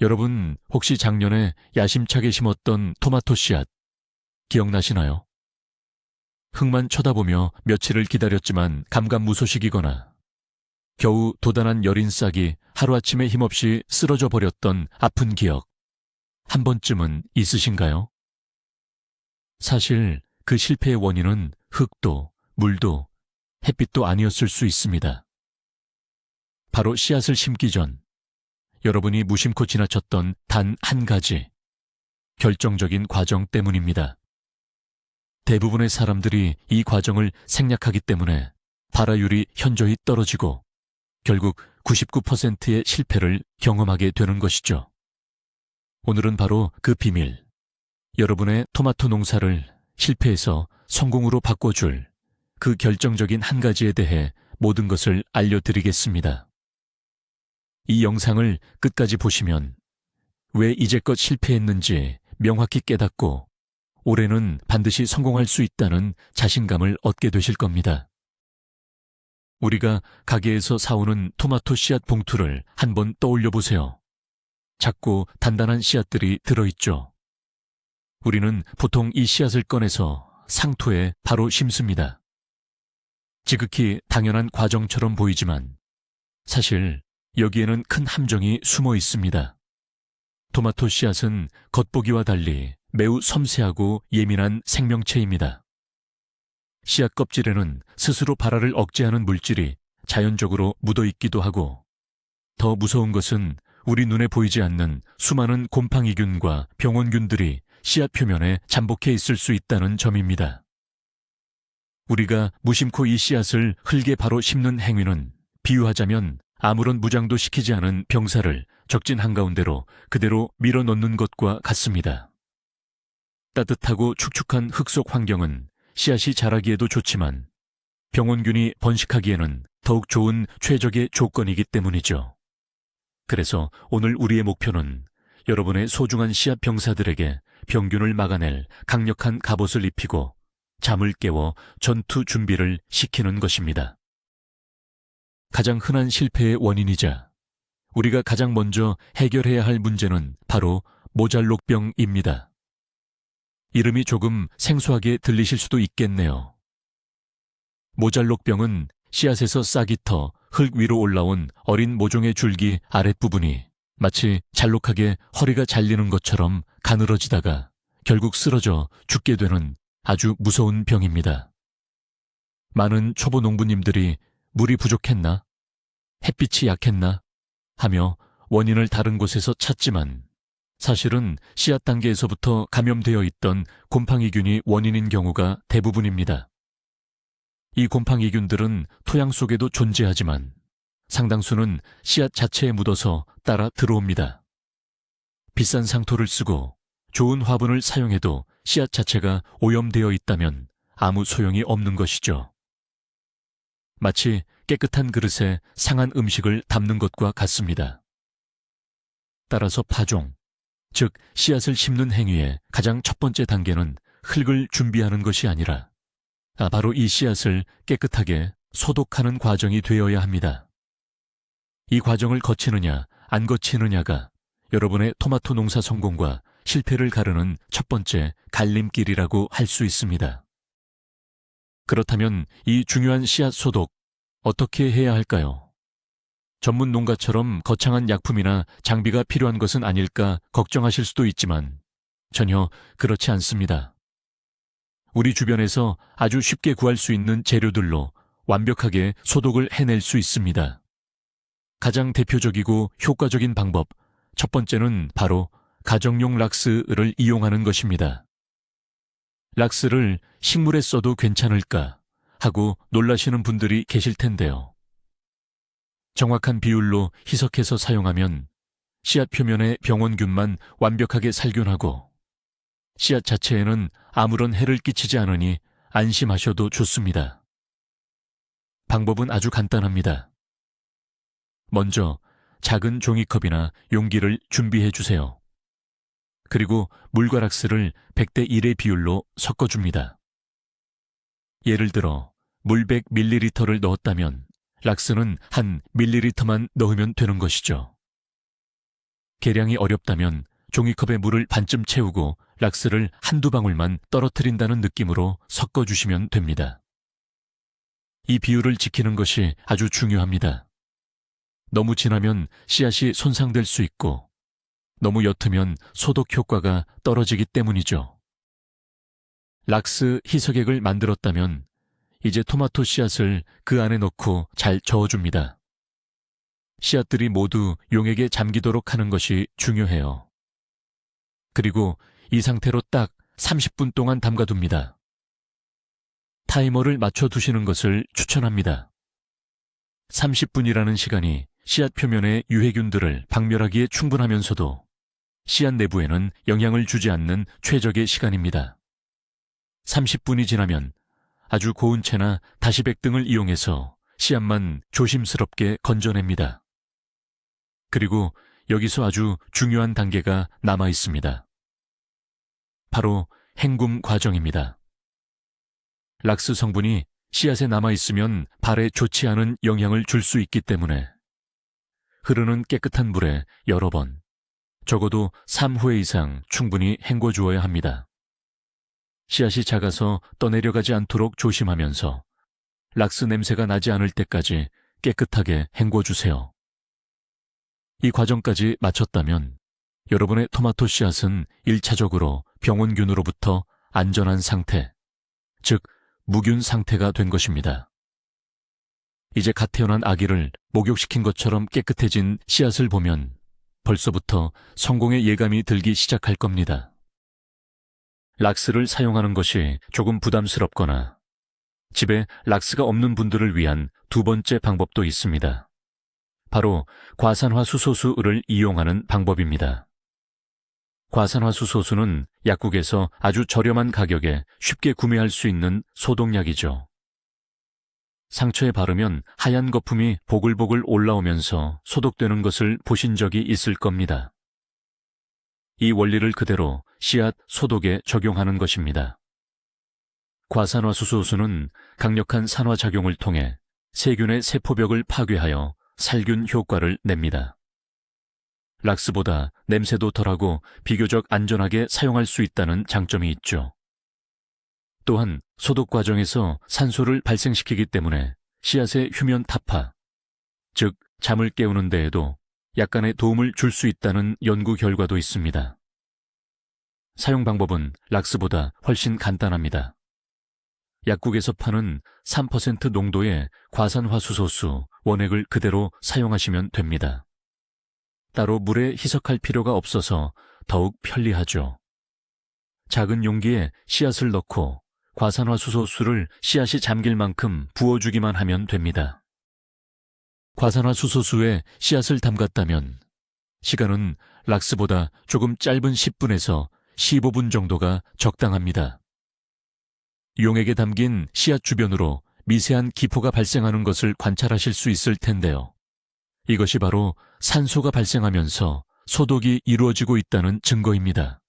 여러분, 혹시 작년에 야심차게 심었던 토마토 씨앗 기억나시나요? 흙만 쳐다보며 며칠을 기다렸지만 감감무소식이거나 겨우 도단한 여린 싹이 하루아침에 힘없이 쓰러져 버렸던 아픈 기억 한 번쯤은 있으신가요? 사실 그 실패의 원인은 흙도 물도 햇빛도 아니었을 수 있습니다. 바로 씨앗을 심기 전 여러분이 무심코 지나쳤던 단 한 가지 결정적인 과정 때문입니다. 대부분의 사람들이 이 과정을 생략하기 때문에 발화율이 현저히 떨어지고 결국 99%의 실패를 경험하게 되는 것이죠. 오늘은 바로 그 비밀, 여러분의 토마토 농사를 실패에서 성공으로 바꿔줄 그 결정적인 한 가지에 대해 모든 것을 알려드리겠습니다. 이 영상을 끝까지 보시면 왜 이제껏 실패했는지 명확히 깨닫고 올해는 반드시 성공할 수 있다는 자신감을 얻게 되실 겁니다. 우리가 가게에서 사오는 토마토 씨앗 봉투를 한번 떠올려 보세요. 작고 단단한 씨앗들이 들어있죠. 우리는 보통 이 씨앗을 꺼내서 상토에 바로 심습니다. 지극히 당연한 과정처럼 보이지만 사실 여기에는 큰 함정이 숨어 있습니다. 토마토 씨앗은 겉보기와 달리 매우 섬세하고 예민한 생명체입니다. 씨앗 껍질에는 스스로 발화를 억제하는 물질이 자연적으로 묻어 있기도 하고 더 무서운 것은 우리 눈에 보이지 않는 수많은 곰팡이균과 병원균들이 씨앗 표면에 잠복해 있을 수 있다는 점입니다. 우리가 무심코 이 씨앗을 흙에 바로 심는 행위는 비유하자면 아무런 무장도 시키지 않은 병사를 적진 한가운데로 그대로 밀어넣는 것과 같습니다. 따뜻하고 축축한 흙 속 환경은 씨앗이 자라기에도 좋지만 병원균이 번식하기에는 더욱 좋은 최적의 조건이기 때문이죠. 그래서 오늘 우리의 목표는 여러분의 소중한 씨앗 병사들에게 병균을 막아낼 강력한 갑옷을 입히고 잠을 깨워 전투 준비를 시키는 것입니다. 가장 흔한 실패의 원인이자 우리가 가장 먼저 해결해야 할 문제는 바로 모잘록병입니다. 이름이 조금 생소하게 들리실 수도 있겠네요. 모잘록병은 씨앗에서 싹이 터 흙 위로 올라온 어린 모종의 줄기 아랫부분이 마치 잘록하게 허리가 잘리는 것처럼 가늘어지다가 결국 쓰러져 죽게 되는 아주 무서운 병입니다. 많은 초보 농부님들이 물이 부족했나? 햇빛이 약했나? 하며 원인을 다른 곳에서 찾지만 사실은 씨앗 단계에서부터 감염되어 있던 곰팡이균이 원인인 경우가 대부분입니다. 이 곰팡이균들은 토양 속에도 존재하지만 상당수는 씨앗 자체에 묻어서 따라 들어옵니다. 비싼 상토를 쓰고 좋은 화분을 사용해도 씨앗 자체가 오염되어 있다면 아무 소용이 없는 것이죠. 마치 깨끗한 그릇에 상한 음식을 담는 것과 같습니다. 따라서 파종, 즉 씨앗을 심는 행위의 가장 첫 번째 단계는 흙을 준비하는 것이 아니라 바로 이 씨앗을 깨끗하게 소독하는 과정이 되어야 합니다. 이 과정을 거치느냐 안 거치느냐가 여러분의 토마토 농사 성공과 실패를 가르는 첫 번째 갈림길이라고 할 수 있습니다. 그렇다면 이 중요한 씨앗 소독 어떻게 해야 할까요? 전문 농가처럼 거창한 약품이나 장비가 필요한 것은 아닐까 걱정하실 수도 있지만 전혀 그렇지 않습니다. 우리 주변에서 아주 쉽게 구할 수 있는 재료들로 완벽하게 소독을 해낼 수 있습니다. 가장 대표적이고 효과적인 방법, 첫 번째는 바로 가정용 락스를 이용하는 것입니다. 락스를 식물에 써도 괜찮을까 하고 놀라시는 분들이 계실 텐데요. 정확한 비율로 희석해서 사용하면 씨앗 표면의 병원균만 완벽하게 살균하고 씨앗 자체에는 아무런 해를 끼치지 않으니 안심하셔도 좋습니다. 방법은 아주 간단합니다. 먼저 작은 종이컵이나 용기를 준비해 주세요. 그리고 물과 락스를 100대 1의 비율로 섞어줍니다. 예를 들어 물 100ml를 넣었다면 락스는 한 밀리리터만 넣으면 되는 것이죠. 계량이 어렵다면 종이컵에 물을 반쯤 채우고 락스를 한두 방울만 떨어뜨린다는 느낌으로 섞어주시면 됩니다. 이 비율을 지키는 것이 아주 중요합니다. 너무 진하면 씨앗이 손상될 수 있고 너무 옅으면 소독 효과가 떨어지기 때문이죠. 락스 희석액을 만들었다면 이제 토마토 씨앗을 그 안에 넣고 잘 저어줍니다. 씨앗들이 모두 용액에 잠기도록 하는 것이 중요해요. 그리고 이 상태로 딱 30분 동안 담가둡니다. 타이머를 맞춰두시는 것을 추천합니다. 30분이라는 시간이 씨앗 표면의 유해균들을 박멸하기에 충분하면서도 씨앗 내부에는 영향을 주지 않는 최적의 시간입니다. 30분이 지나면 아주 고운 채나 다시백 등을 이용해서 씨앗만 조심스럽게 건져냅니다. 그리고 여기서 아주 중요한 단계가 남아 있습니다. 바로 헹굼 과정입니다. 락스 성분이 씨앗에 남아있으면 발에 좋지 않은 영향을 줄 수 있기 때문에 흐르는 깨끗한 물에 여러 번, 적어도 3회 이상 충분히 헹궈 주어야 합니다. 씨앗이 작아서 떠내려가지 않도록 조심하면서 락스 냄새가 나지 않을 때까지 깨끗하게 헹궈 주세요. 이 과정까지 마쳤다면 여러분의 토마토 씨앗은 1차적으로 병원균으로부터 안전한 상태, 즉 무균 상태가 된 것입니다. 이제 갓 태어난 아기를 목욕시킨 것처럼 깨끗해진 씨앗을 보면 벌써부터 성공의 예감이 들기 시작할 겁니다. 락스를 사용하는 것이 조금 부담스럽거나 집에 락스가 없는 분들을 위한 두 번째 방법도 있습니다. 바로 과산화수소수를 이용하는 방법입니다. 과산화수소수는 약국에서 아주 저렴한 가격에 쉽게 구매할 수 있는 소독약이죠. 상처에 바르면 하얀 거품이 보글보글 올라오면서 소독되는 것을 보신 적이 있을 겁니다. 이 원리를 그대로 씨앗 소독에 적용하는 것입니다. 과산화수소수는 강력한 산화작용을 통해 세균의 세포벽을 파괴하여 살균 효과를 냅니다. 락스보다 냄새도 덜하고 비교적 안전하게 사용할 수 있다는 장점이 있죠. 또한 소독 과정에서 산소를 발생시키기 때문에 씨앗의 휴면 타파, 즉 잠을 깨우는 데에도 약간의 도움을 줄 수 있다는 연구 결과도 있습니다. 사용 방법은 락스보다 훨씬 간단합니다. 약국에서 파는 3% 농도의 과산화수소수 원액을 그대로 사용하시면 됩니다. 따로 물에 희석할 필요가 없어서 더욱 편리하죠. 작은 용기에 씨앗을 넣고 과산화수소수를 씨앗이 잠길 만큼 부어주기만 하면 됩니다. 과산화수소수에 씨앗을 담갔다면 시간은 락스보다 조금 짧은 10분에서 15분 정도가 적당합니다. 용액에 담긴 씨앗 주변으로 미세한 기포가 발생하는 것을 관찰하실 수 있을 텐데요. 이것이 바로 산소가 발생하면서 소독이 이루어지고 있다는 증거입니다.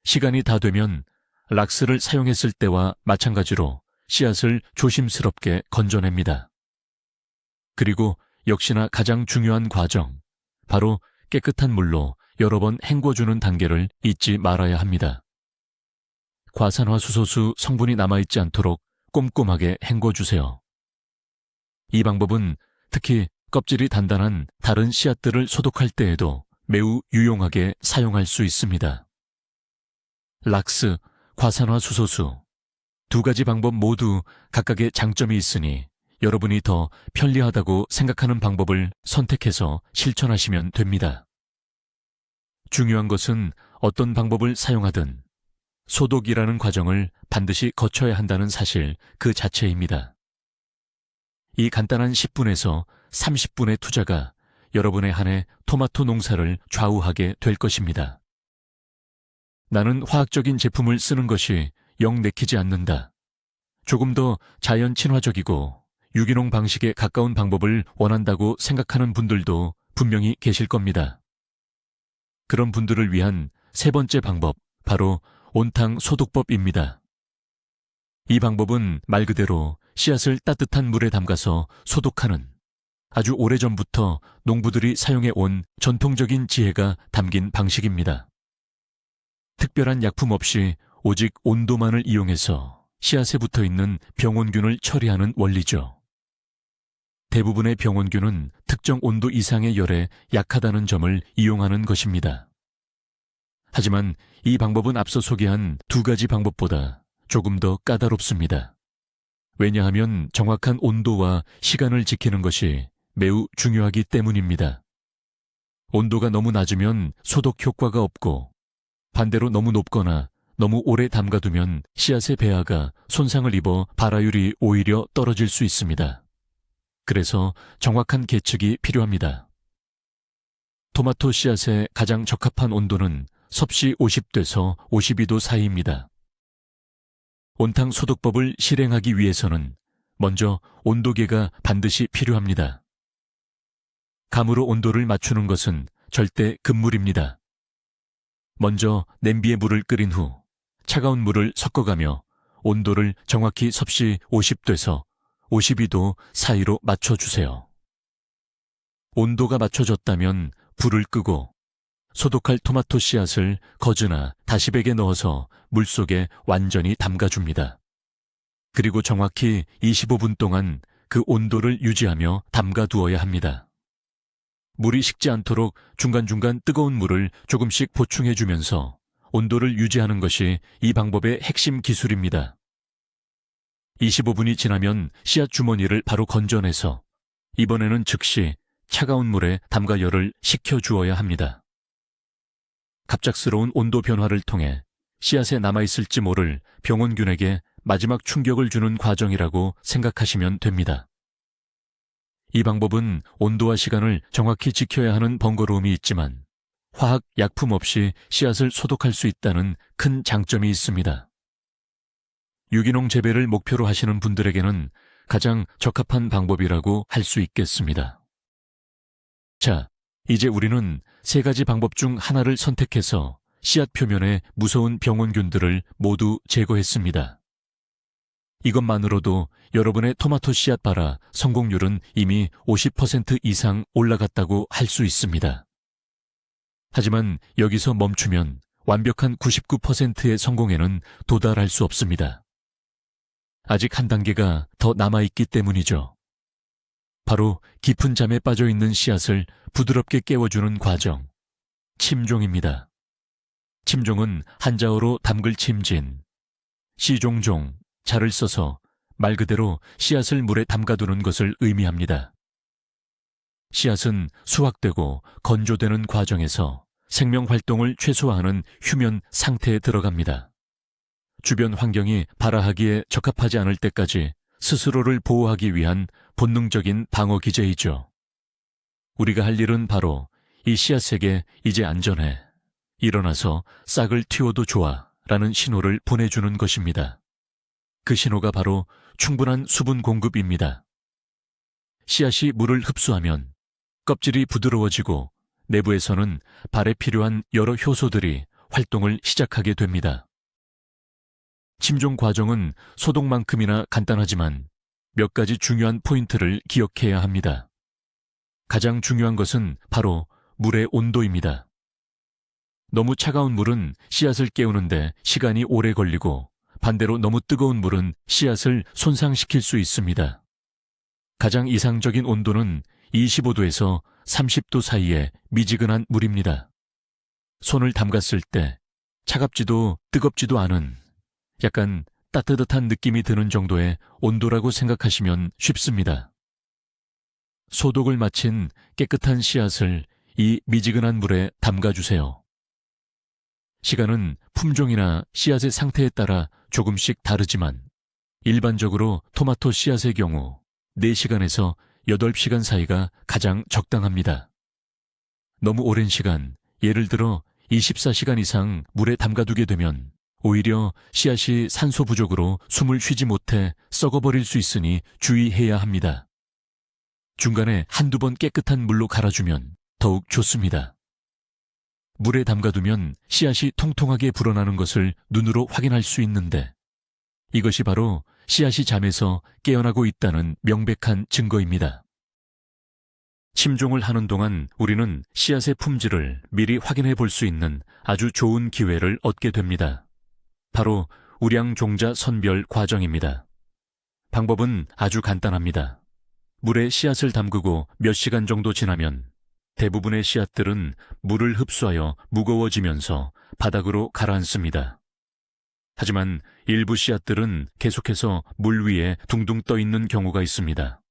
시간이 다 되면 락스를 사용했을 때와 마찬가지로 씨앗을 조심스럽게 건져냅니다. 그리고 역시나 가장 중요한 과정, 바로 깨끗한 물로 여러 번 헹궈주는 단계를 잊지 말아야 합니다. 과산화수소수 성분이 남아있지 않도록 꼼꼼하게 헹궈주세요. 이 방법은 특히 껍질이 단단한 다른 씨앗들을 소독할 때에도 매우 유용하게 사용할 수 있습니다. 락스, 과산화수소수 두 가지 방법 모두 각각의 장점이 있으니 여러분이 더 편리하다고 생각하는 방법을 선택해서 실천하시면 됩니다. 중요한 것은 어떤 방법을 사용하든 소독이라는 과정을 반드시 거쳐야 한다는 사실 그 자체입니다. 이 간단한 10분에서 30분의 투자가 여러분의 한 해 토마토 농사를 좌우하게 될 것입니다. 나는 화학적인 제품을 쓰는 것이 영 내키지 않는다. 조금 더 자연 친화적이고 유기농 방식에 가까운 방법을 원한다고 생각하는 분들도 분명히 계실 겁니다. 그런 분들을 위한 세 번째 방법, 바로 온탕 소독법입니다. 이 방법은 말 그대로 씨앗을 따뜻한 물에 담가서 소독하는, 아주 오래전부터 농부들이 사용해 온 전통적인 지혜가 담긴 방식입니다. 특별한 약품 없이 오직 온도만을 이용해서 씨앗에 붙어 있는 병원균을 처리하는 원리죠. 대부분의 병원균은 특정 온도 이상의 열에 약하다는 점을 이용하는 것입니다. 하지만 이 방법은 앞서 소개한 두 가지 방법보다 조금 더 까다롭습니다. 왜냐하면 정확한 온도와 시간을 지키는 것이 매우 중요하기 때문입니다. 온도가 너무 낮으면 소독 효과가 없고, 반대로 너무 높거나 너무 오래 담가두면 씨앗의 배아가 손상을 입어 발화율이 오히려 떨어질 수 있습니다. 그래서 정확한 계측이 필요합니다. 토마토 씨앗의 가장 적합한 온도는 섭씨 50도에서 52도 사이입니다. 온탕 소독법을 실행하기 위해서는 먼저 온도계가 반드시 필요합니다. 감으로 온도를 맞추는 것은 절대 금물입니다. 먼저 냄비에 물을 끓인 후 차가운 물을 섞어가며 온도를 정확히 섭씨 50도에서 52도 사이로 맞춰주세요. 온도가 맞춰졌다면 불을 끄고 소독할 토마토 씨앗을 거즈나 다시백에 넣어서 물속에 완전히 담가줍니다. 그리고 정확히 25분 동안 그 온도를 유지하며 담가두어야 합니다. 물이 식지 않도록 중간중간 뜨거운 물을 조금씩 보충해주면서 온도를 유지하는 것이 이 방법의 핵심 기술입니다. 25분이 지나면 씨앗 주머니를 바로 건져내서 이번에는 즉시 차가운 물에 담가 열을 식혀주어야 합니다. 갑작스러운 온도 변화를 통해 씨앗에 남아있을지 모를 병원균에게 마지막 충격을 주는 과정이라고 생각하시면 됩니다. 이 방법은 온도와 시간을 정확히 지켜야 하는 번거로움이 있지만 화학 약품 없이 씨앗을 소독할 수 있다는 큰 장점이 있습니다. 유기농 재배를 목표로 하시는 분들에게는 가장 적합한 방법이라고 할 수 있겠습니다. 자, 이제 우리는 세 가지 방법 중 하나를 선택해서 씨앗 표면의 무서운 병원균들을 모두 제거했습니다. 이것만으로도 여러분의 토마토 씨앗 발화 성공률은 이미 50% 이상 올라갔다고 할 수 있습니다. 하지만 여기서 멈추면 완벽한 99%의 성공에는 도달할 수 없습니다. 아직 한 단계가 더 남아있기 때문이죠. 바로 깊은 잠에 빠져있는 씨앗을 부드럽게 깨워주는 과정, 침종입니다. 침종은 한자어로 담글 침진, 시종종, 자를 써서 말 그대로 씨앗을 물에 담가두는 것을 의미합니다. 씨앗은 수확되고 건조되는 과정에서 생명활동을 최소화하는 휴면 상태에 들어갑니다. 주변 환경이 발화하기에 적합하지 않을 때까지 스스로를 보호하기 위한 본능적인 방어 기제이죠. 우리가 할 일은 바로 이 씨앗에게 이제 안전해, 일어나서 싹을 틔워도 좋아 라는 신호를 보내주는 것입니다. 그 신호가 바로 충분한 수분 공급입니다. 씨앗이 물을 흡수하면 껍질이 부드러워지고 내부에서는 발에 필요한 여러 효소들이 활동을 시작하게 됩니다. 침종 과정은 소독만큼이나 간단하지만 몇 가지 중요한 포인트를 기억해야 합니다. 가장 중요한 것은 바로 물의 온도입니다. 너무 차가운 물은 씨앗을 깨우는데 시간이 오래 걸리고 반대로 너무 뜨거운 물은 씨앗을 손상시킬 수 있습니다. 가장 이상적인 온도는 25도에서 30도 사이의 미지근한 물입니다. 손을 담갔을 때 차갑지도 뜨겁지도 않은 약간 따뜻한 느낌이 드는 정도의 온도라고 생각하시면 쉽습니다. 소독을 마친 깨끗한 씨앗을 이 미지근한 물에 담가주세요. 시간은 품종이나 씨앗의 상태에 따라 조금씩 다르지만 일반적으로 토마토 씨앗의 경우 4시간에서 8시간 사이가 가장 적당합니다. 너무 오랜 시간, 예를 들어 24시간 이상 물에 담가두게 되면 오히려 씨앗이 산소 부족으로 숨을 쉬지 못해 썩어버릴 수 있으니 주의해야 합니다. 중간에 한두 번 깨끗한 물로 갈아주면 더욱 좋습니다. 물에 담가두면 씨앗이 통통하게 불어나는 것을 눈으로 확인할 수 있는데 이것이 바로 씨앗이 잠에서 깨어나고 있다는 명백한 증거입니다. 침종을 하는 동안 우리는 씨앗의 품질을 미리 확인해 볼 수 있는 아주 좋은 기회를 얻게 됩니다. 바로 우량 종자 선별 과정입니다. 방법은 아주 간단합니다. 물에 씨앗을 담그고 몇 시간 정도 지나면 대부분의 씨앗들은 물을 흡수하여 무거워지면서 바닥으로 가라앉습니다. 하지만 일부 씨앗들은 계속해서 물 위에 둥둥 떠 있는 경우가 있습니다.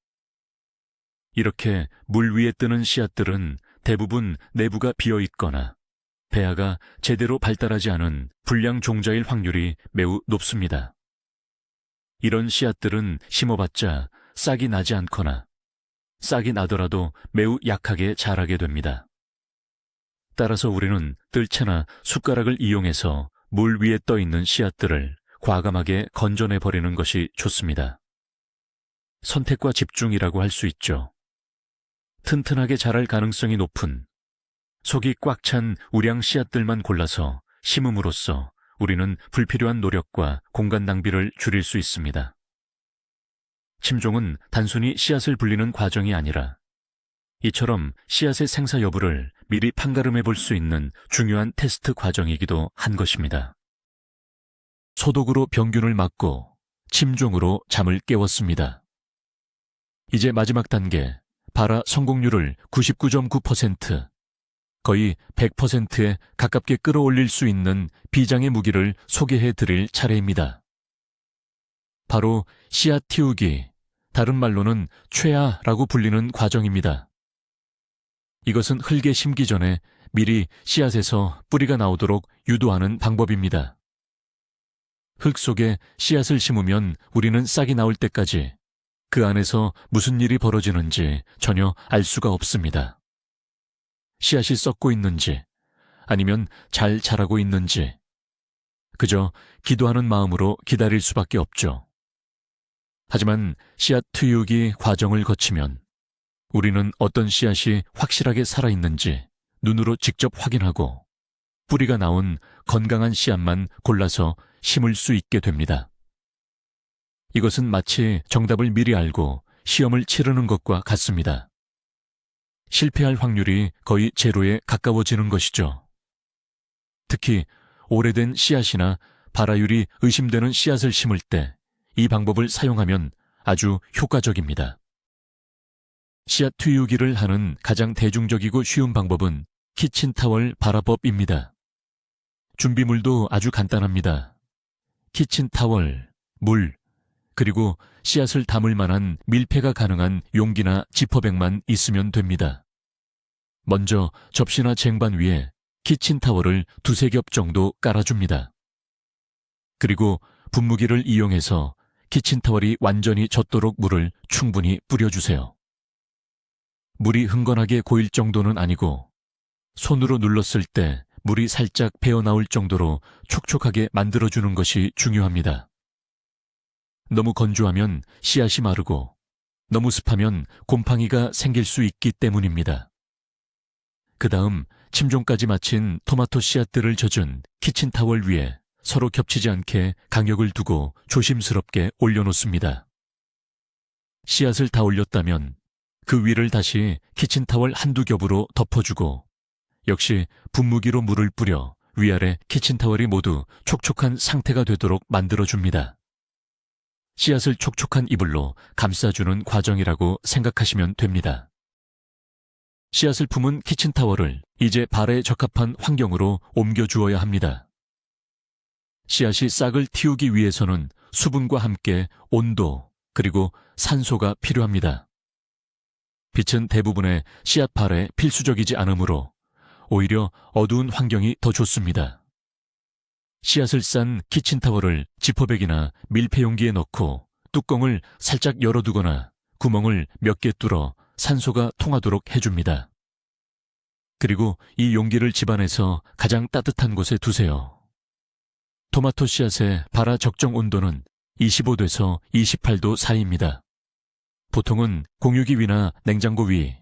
이렇게 물 위에 뜨는 씨앗들은 대부분 내부가 비어 있거나 배아가 제대로 발달하지 않은 불량 종자일 확률이 매우 높습니다. 이런 씨앗들은 심어봤자 싹이 나지 않거나 싹이 나더라도 매우 약하게 자라게 됩니다. 따라서 우리는 뜰채나 숟가락을 이용해서 물 위에 떠 있는 씨앗들을 과감하게 건져내버리는 것이 좋습니다. 선택과 집중이라고 할 수 있죠. 튼튼하게 자랄 가능성이 높은 속이 꽉 찬 우량 씨앗들만 골라서 심음으로써 우리는 불필요한 노력과 공간 낭비를 줄일 수 있습니다. 침종은 단순히 씨앗을 불리는 과정이 아니라 이처럼 씨앗의 생사 여부를 미리 판가름해 볼 수 있는 중요한 테스트 과정이기도 한 것입니다. 소독으로 병균을 막고 침종으로 잠을 깨웠습니다. 이제 마지막 단계, 발화 성공률을 99.9%, 거의 100%에 가깝게 끌어올릴 수 있는 비장의 무기를 소개해 드릴 차례입니다. 바로 씨앗 틔우기, 다른 말로는 최아라고 불리는 과정입니다. 이것은 흙에 심기 전에 미리 씨앗에서 뿌리가 나오도록 유도하는 방법입니다. 흙 속에 씨앗을 심으면 우리는 싹이 나올 때까지 그 안에서 무슨 일이 벌어지는지 전혀 알 수가 없습니다. 씨앗이 썩고 있는지 아니면 잘 자라고 있는지 그저 기도하는 마음으로 기다릴 수밖에 없죠. 하지만 씨앗 트유기 과정을 거치면 우리는 어떤 씨앗이 확실하게 살아있는지 눈으로 직접 확인하고 뿌리가 나온 건강한 씨앗만 골라서 심을 수 있게 됩니다. 이것은 마치 정답을 미리 알고 시험을 치르는 것과 같습니다. 실패할 확률이 거의 제로에 가까워지는 것이죠. 특히 오래된 씨앗이나 발화율이 의심되는 씨앗을 심을 때 이 방법을 사용하면 아주 효과적입니다. 씨앗 트유기를 하는 가장 대중적이고 쉬운 방법은 키친타월 발화법입니다. 준비물도 아주 간단합니다. 키친타월, 물, 그리고 씨앗을 담을 만한 밀폐가 가능한 용기나 지퍼백만 있으면 됩니다. 먼저 접시나 쟁반 위에 키친타월을 2-3겹 정도 깔아줍니다. 그리고 분무기를 이용해서 키친타월이 완전히 젖도록 물을 충분히 뿌려주세요. 물이 흥건하게 고일 정도는 아니고 손으로 눌렀을 때 물이 살짝 배어나올 정도로 촉촉하게 만들어주는 것이 중요합니다. 너무 건조하면 씨앗이 마르고 너무 습하면 곰팡이가 생길 수 있기 때문입니다. 그 다음 침종까지 마친 토마토 씨앗들을 젖은 키친타월 위에 서로 겹치지 않게 간격을 두고 조심스럽게 올려놓습니다. 씨앗을 다 올렸다면 그 위를 다시 키친타월 1-2겹으로 덮어주고 역시 분무기로 물을 뿌려 위아래 키친타월이 모두 촉촉한 상태가 되도록 만들어줍니다. 씨앗을 촉촉한 이불로 감싸주는 과정이라고 생각하시면 됩니다. 씨앗을 품은 키친타월을 이제 발에 적합한 환경으로 옮겨주어야 합니다. 씨앗이 싹을 틔우기 위해서는 수분과 함께 온도 그리고 산소가 필요합니다. 빛은 대부분의 씨앗 발에 필수적이지 않으므로 오히려 어두운 환경이 더 좋습니다. 씨앗을 싼 키친타월을 지퍼백이나 밀폐용기에 넣고 뚜껑을 살짝 열어두거나 구멍을 몇 개 뚫어 산소가 통하도록 해줍니다. 그리고 이 용기를 집안에서 가장 따뜻한 곳에 두세요. 토마토 씨앗의 발화 적정 온도는 25도에서 28도 사이입니다. 보통은 공유기 위나 냉장고 위,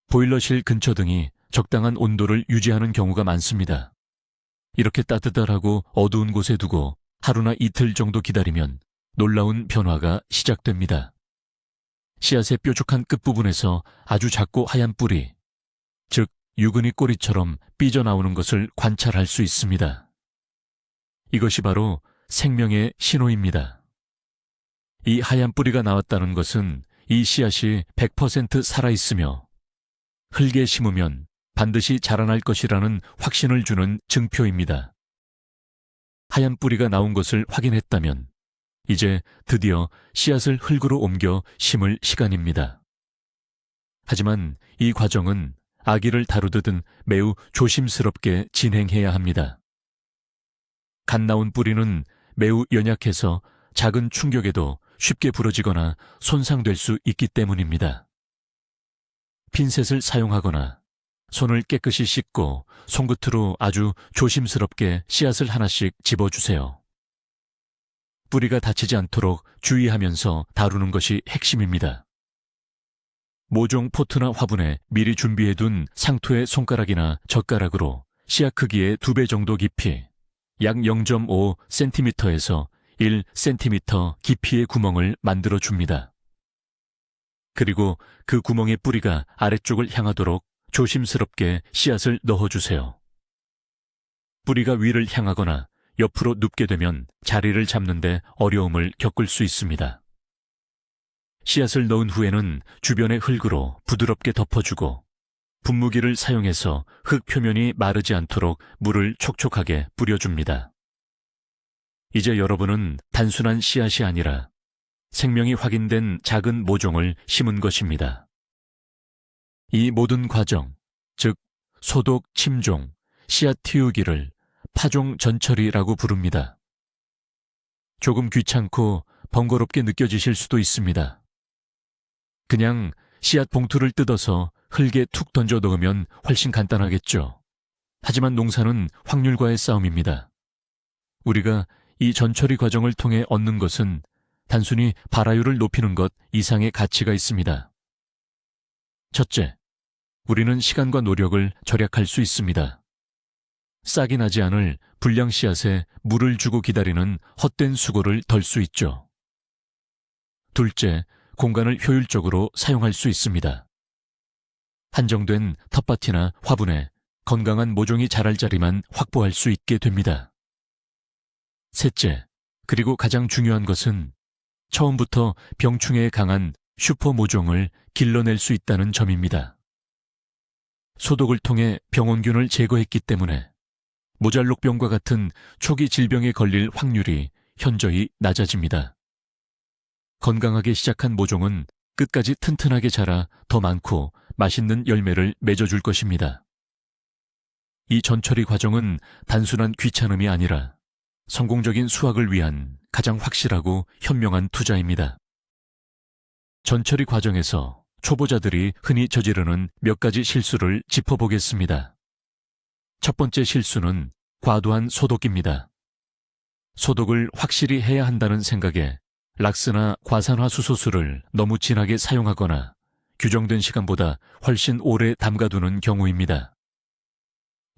보일러실 근처 등이 적당한 온도를 유지하는 경우가 많습니다. 이렇게 따뜻하고 어두운 곳에 두고 하루나 이틀 정도 기다리면 놀라운 변화가 시작됩니다. 씨앗의 뾰족한 끝부분에서 아주 작고 하얀 뿌리, 즉 유근이 꼬리처럼 삐져나오는 것을 관찰할 수 있습니다. 이것이 바로 생명의 신호입니다. 이 하얀 뿌리가 나왔다는 것은 이 씨앗이 100% 살아있으며 흙에 심으면 반드시 자라날 것이라는 확신을 주는 증표입니다. 하얀 뿌리가 나온 것을 확인했다면 이제 드디어 씨앗을 흙으로 옮겨 심을 시간입니다. 하지만 이 과정은 아기를 다루듯은 매우 조심스럽게 진행해야 합니다. 갓 나온 뿌리는 매우 연약해서 작은 충격에도 쉽게 부러지거나 손상될 수 있기 때문입니다. 핀셋을 사용하거나 손을 깨끗이 씻고 손끝으로 아주 조심스럽게 씨앗을 하나씩 집어주세요. 뿌리가 다치지 않도록 주의하면서 다루는 것이 핵심입니다. 모종 포트나 화분에 미리 준비해둔 상토의 손가락이나 젓가락으로 씨앗 크기의 2배 정도 깊이, 약 0.5cm에서 1cm 깊이의 구멍을 만들어 줍니다. 그리고 그 구멍의 뿌리가 아래쪽을 향하도록 조심스럽게 씨앗을 넣어주세요. 뿌리가 위를 향하거나 옆으로 눕게 되면 자리를 잡는 데 어려움을 겪을 수 있습니다. 씨앗을 넣은 후에는 주변의 흙으로 부드럽게 덮어주고 분무기를 사용해서 흙 표면이 마르지 않도록 물을 촉촉하게 뿌려줍니다. 이제 여러분은 단순한 씨앗이 아니라 생명이 확인된 작은 모종을 심은 것입니다. 이 모든 과정, 즉 소독, 침종, 씨앗 틔우기를 파종 전처리라고 부릅니다. 조금 귀찮고 번거롭게 느껴지실 수도 있습니다. 그냥 씨앗 봉투를 뜯어서 흙에 툭 던져 넣으면 훨씬 간단하겠죠. 하지만 농사는 확률과의 싸움입니다. 우리가 이 전처리 과정을 통해 얻는 것은 단순히 발화율을 높이는 것 이상의 가치가 있습니다. 첫째, 우리는 시간과 노력을 절약할 수 있습니다. 싹이 나지 않을 불량 씨앗에 물을 주고 기다리는 헛된 수고를 덜 수 있죠. 둘째, 공간을 효율적으로 사용할 수 있습니다. 한정된 텃밭이나 화분에 건강한 모종이 자랄 자리만 확보할 수 있게 됩니다. 셋째, 그리고 가장 중요한 것은 처음부터 병충해에 강한 슈퍼 모종을 길러낼 수 있다는 점입니다. 소독을 통해 병원균을 제거했기 때문에 모잘록병과 같은 초기 질병에 걸릴 확률이 현저히 낮아집니다. 건강하게 시작한 모종은 끝까지 튼튼하게 자라 더 많고 맛있는 열매를 맺어줄 것입니다. 이 전처리 과정은 단순한 귀찮음이 아니라 성공적인 수확을 위한 가장 확실하고 현명한 투자입니다. 전처리 과정에서 초보자들이 흔히 저지르는 몇 가지 실수를 짚어보겠습니다. 첫 번째 실수는 과도한 소독입니다. 소독을 확실히 해야 한다는 생각에 락스나 과산화수소수를 너무 진하게 사용하거나 규정된 시간보다 훨씬 오래 담가두는 경우입니다.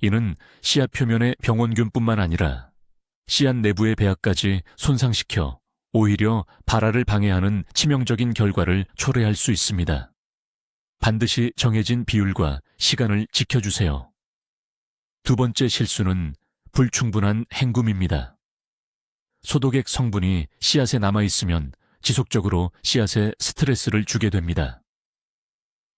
이는 씨앗 표면의 병원균뿐만 아니라 씨앗 내부의 배합까지 손상시켜 오히려 발화를 방해하는 치명적인 결과를 초래할 수 있습니다. 반드시 정해진 비율과 시간을 지켜주세요. 두 번째 실수는 불충분한 헹굼입니다. 소독액 성분이 씨앗에 남아있으면 지속적으로 씨앗에 스트레스를 주게 됩니다.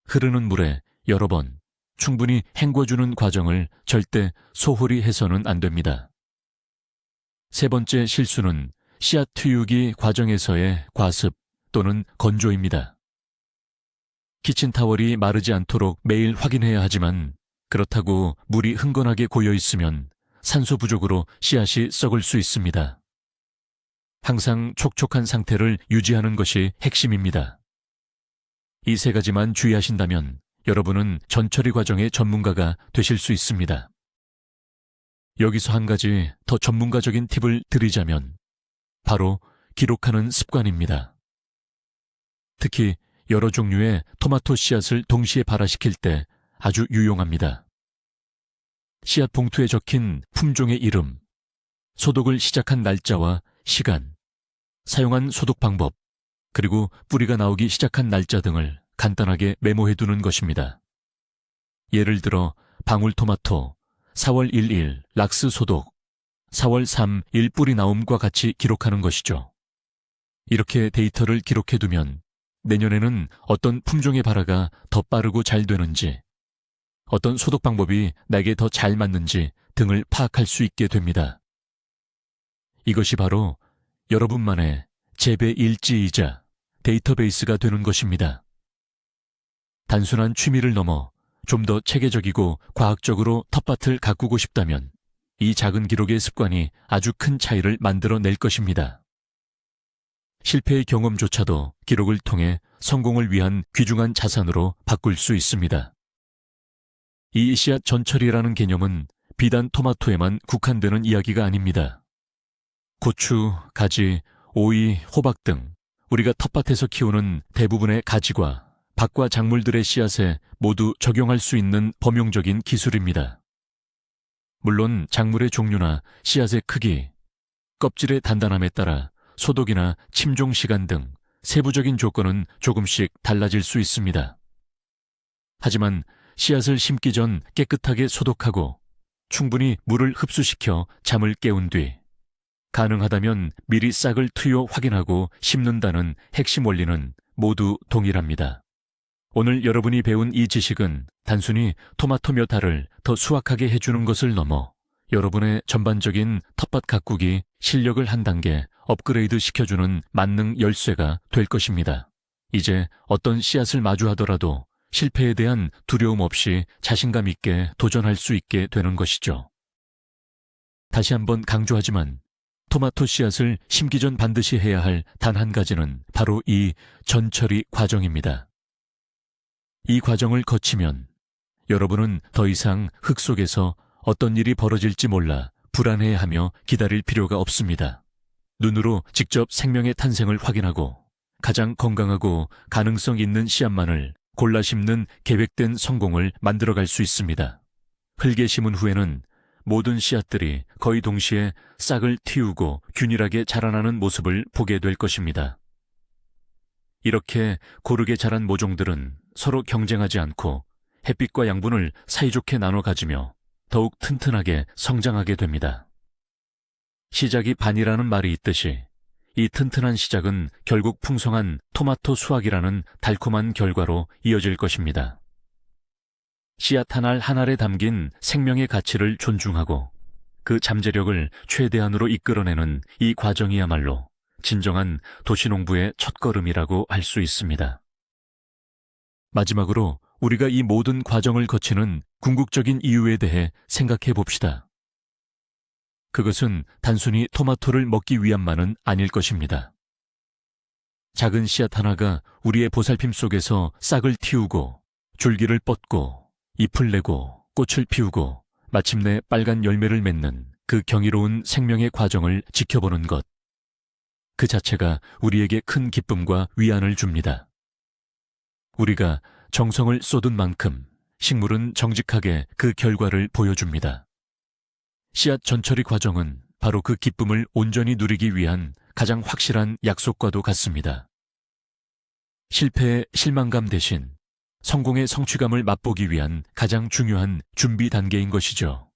흐르는 물에 여러 번 충분히 헹궈주는 과정을 절대 소홀히 해서는 안 됩니다. 세 번째 실수는 씨앗 틔우기 과정에서의 과습 또는 건조입니다. 키친타월이 마르지 않도록 매일 확인해야 하지만 그렇다고 물이 흥건하게 고여있으면 산소 부족으로 씨앗이 썩을 수 있습니다. 항상 촉촉한 상태를 유지하는 것이 핵심입니다. 이 세 가지만 주의하신다면 여러분은 전처리 과정의 전문가가 되실 수 있습니다. 여기서 한 가지 더 전문가적인 팁을 드리자면 바로 기록하는 습관입니다. 특히 여러 종류의 토마토 씨앗을 동시에 발화시킬 때 아주 유용합니다. 씨앗 봉투에 적힌 품종의 이름, 소독을 시작한 날짜와 시간, 사용한 소독 방법, 그리고 뿌리가 나오기 시작한 날짜 등을 간단하게 메모해 두는 것입니다. 예를 들어 방울토마토 4월 1일 락스 소독, 4월 3일 뿌리 나옴과 같이 기록하는 것이죠. 이렇게 데이터를 기록해 두면 내년에는 어떤 품종의 발화가 더 빠르고 잘 되는지, 어떤 소독 방법이 나에게 더 잘 맞는지 등을 파악할 수 있게 됩니다. 이것이 바로 여러분만의 재배 일지이자 데이터베이스가 되는 것입니다. 단순한 취미를 넘어 좀 더 체계적이고 과학적으로 텃밭을 가꾸고 싶다면 이 작은 기록의 습관이 아주 큰 차이를 만들어낼 것입니다. 실패의 경험조차도 기록을 통해 성공을 위한 귀중한 자산으로 바꿀 수 있습니다. 이 씨앗 전처리라는 개념은 비단 토마토에만 국한되는 이야기가 아닙니다. 고추, 가지, 오이, 호박 등 우리가 텃밭에서 키우는 대부분의 가지과 박과 작물들의 씨앗에 모두 적용할 수 있는 범용적인 기술입니다. 물론 작물의 종류나 씨앗의 크기, 껍질의 단단함에 따라 소독이나 침종 시간 등 세부적인 조건은 조금씩 달라질 수 있습니다. 하지만 씨앗을 심기 전 깨끗하게 소독하고 충분히 물을 흡수시켜 잠을 깨운 뒤 가능하다면 미리 싹을 트여 확인하고 심는다는 핵심 원리는 모두 동일합니다. 오늘 여러분이 배운 이 지식은 단순히 토마토 몇 알을 더 수확하게 해주는 것을 넘어 여러분의 전반적인 텃밭 가꾸기 실력을 한 단계 업그레이드 시켜주는 만능 열쇠가 될 것입니다. 이제 어떤 씨앗을 마주하더라도 실패에 대한 두려움 없이 자신감 있게 도전할 수 있게 되는 것이죠. 다시 한번 강조하지만 토마토 씨앗을 심기 전 반드시 해야 할 단 한 가지는 바로 이 전처리 과정입니다. 이 과정을 거치면 여러분은 더 이상 흙 속에서 어떤 일이 벌어질지 몰라 불안해하며 기다릴 필요가 없습니다. 눈으로 직접 생명의 탄생을 확인하고 가장 건강하고 가능성 있는 씨앗만을 골라 심는 계획된 성공을 만들어갈 수 있습니다. 흙에 심은 후에는 모든 씨앗들이 거의 동시에 싹을 틔우고 균일하게 자라나는 모습을 보게 될 것입니다. 이렇게 고르게 자란 모종들은 서로 경쟁하지 않고 햇빛과 양분을 사이좋게 나눠 가지며 더욱 튼튼하게 성장하게 됩니다. 시작이 반이라는 말이 있듯이 이 튼튼한 시작은 결국 풍성한 토마토 수확이라는 달콤한 결과로 이어질 것입니다. 씨앗 한 알 한 알에 담긴 생명의 가치를 존중하고 그 잠재력을 최대한으로 이끌어내는 이 과정이야말로 진정한 도시농부의 첫걸음이라고 할 수 있습니다. 마지막으로 우리가 이 모든 과정을 거치는 궁극적인 이유에 대해 생각해 봅시다. 그것은 단순히 토마토를 먹기 위함만은 아닐 것입니다. 작은 씨앗 하나가 우리의 보살핌 속에서 싹을 틔우고 줄기를 뻗고 잎을 내고 꽃을 피우고 마침내 빨간 열매를 맺는 그 경이로운 생명의 과정을 지켜보는 것. 그 자체가 우리에게 큰 기쁨과 위안을 줍니다. 우리가 정성을 쏟은 만큼 식물은 정직하게 그 결과를 보여줍니다. 씨앗 전처리 과정은 바로 그 기쁨을 온전히 누리기 위한 가장 확실한 약속과도 같습니다. 실패의 실망감 대신 성공의 성취감을 맛보기 위한 가장 중요한 준비 단계인 것이죠.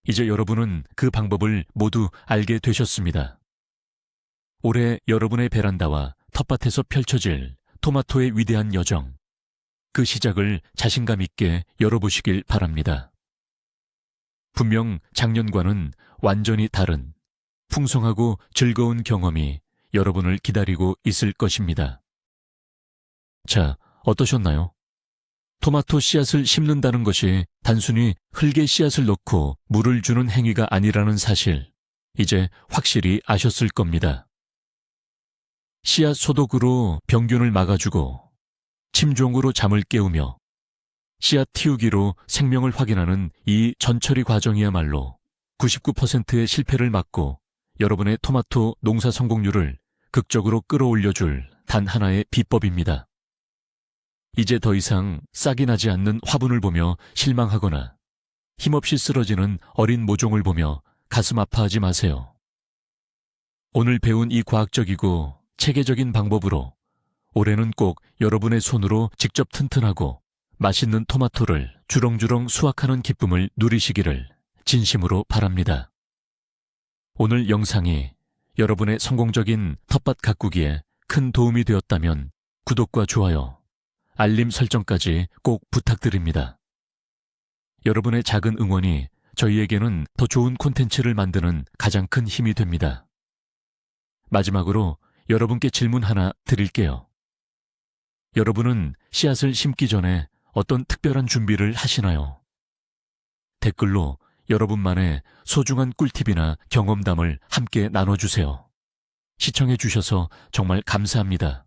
이제 여러분은 그 방법을 모두 알게 되셨습니다. 올해 여러분의 베란다와 텃밭에서 펼쳐질 토마토의 위대한 여정, 그 시작을 자신감 있게 열어보시길 바랍니다. 분명 작년과는 완전히 다른 풍성하고 즐거운 경험이 여러분을 기다리고 있을 것입니다. 자, 어떠셨나요? 토마토 씨앗을 심는다는 것이 단순히 흙에 씨앗을 넣고 물을 주는 행위가 아니라는 사실, 이제 확실히 아셨을 겁니다. 씨앗 소독으로 병균을 막아주고 침종으로 잠을 깨우며 씨앗 틔우기로 생명을 확인하는 이 전처리 과정이야말로 99%의 실패를 막고 여러분의 토마토 농사 성공률을 극적으로 끌어올려줄 단 하나의 비법입니다. 이제 더 이상 싹이 나지 않는 화분을 보며 실망하거나 힘없이 쓰러지는 어린 모종을 보며 가슴 아파하지 마세요. 오늘 배운 이 과학적이고 체계적인 방법으로 올해는 꼭 여러분의 손으로 직접 튼튼하고 맛있는 토마토를 주렁주렁 수확하는 기쁨을 누리시기를 진심으로 바랍니다. 오늘 영상이 여러분의 성공적인 텃밭 가꾸기에 큰 도움이 되었다면 구독과 좋아요, 알림 설정까지 꼭 부탁드립니다. 여러분의 작은 응원이 저희에게는 더 좋은 콘텐츠를 만드는 가장 큰 힘이 됩니다. 마지막으로 여러분께 질문 하나 드릴게요. 여러분은 씨앗을 심기 전에 어떤 특별한 준비를 하시나요? 댓글로 여러분만의 소중한 꿀팁이나 경험담을 함께 나눠주세요. 시청해 주셔서 정말 감사합니다.